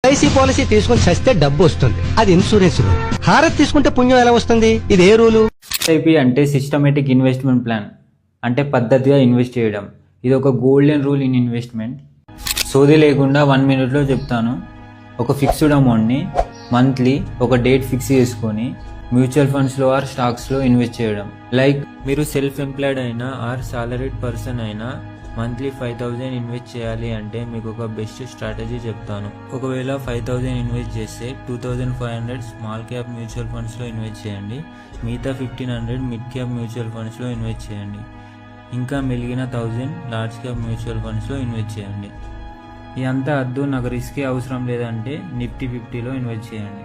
IC policy తీసుకుని చస్తే డబ్బు వస్తుంది, అది ఇన్సూరెన్స్ రూల్. హారత్ తీసుకుంటే పుణ్యం ఎలా వస్తుంది, ఇది ఏ రూలు? ఎస్ఐపి అంటే సిస్టమేటిక్ ఇన్వెస్ట్మెంట్ ప్లాన్, అంటే పద్ధతిగా ఇన్వెస్ట్ చేయడం. ఇది ఒక గోల్డెన్ రూల్ ఇన్ ఇన్వెస్ట్మెంట్. సోది లేకుండా 1 minute చెప్తాను. ఒక ఫిక్స్డ్ అమౌంట్ని మంత్లీ ఒక డేట్ ఫిక్స్ చేసుకొని మ్యూచువల్ ఫండ్స్లో ఆర్ స్టాక్స్లో ఇన్వెస్ట్ చేయడం. లైక్ మీరు సెల్ఫ్ ఎంప్లాయిడ్ అయినా ఆర్ సాలరీడ్ పర్సన్ అయినా మంత్లీ 5,000 ఇన్వెస్ట్ చేయాలి అంటే మీకు ఒక బెస్ట్ స్ట్రాటజీ చెప్తాను. ఒకవేళ 5,000 ఇన్వెస్ట్ చేస్తే 2,500 స్మాల్ క్యాప్ మ్యూచువల్ ఫండ్స్లో ఇన్వెస్ట్ చేయండి, మిగతా 1,500 మిడ్ క్యాప్ మ్యూచువల్ ఫండ్స్లో ఇన్వెస్ట్ చేయండి, ఇంకా మిగిలిన 1,000 లార్జ్ క్యాప్ మ్యూచువల్ ఫండ్స్లో ఇన్వెస్ట్ చేయండి. ఇదంతా అద్దు, నాకు రిస్క్ అవసరం లేదంటే నిఫ్టీ 50లో ఇన్వెస్ట్ చేయండి.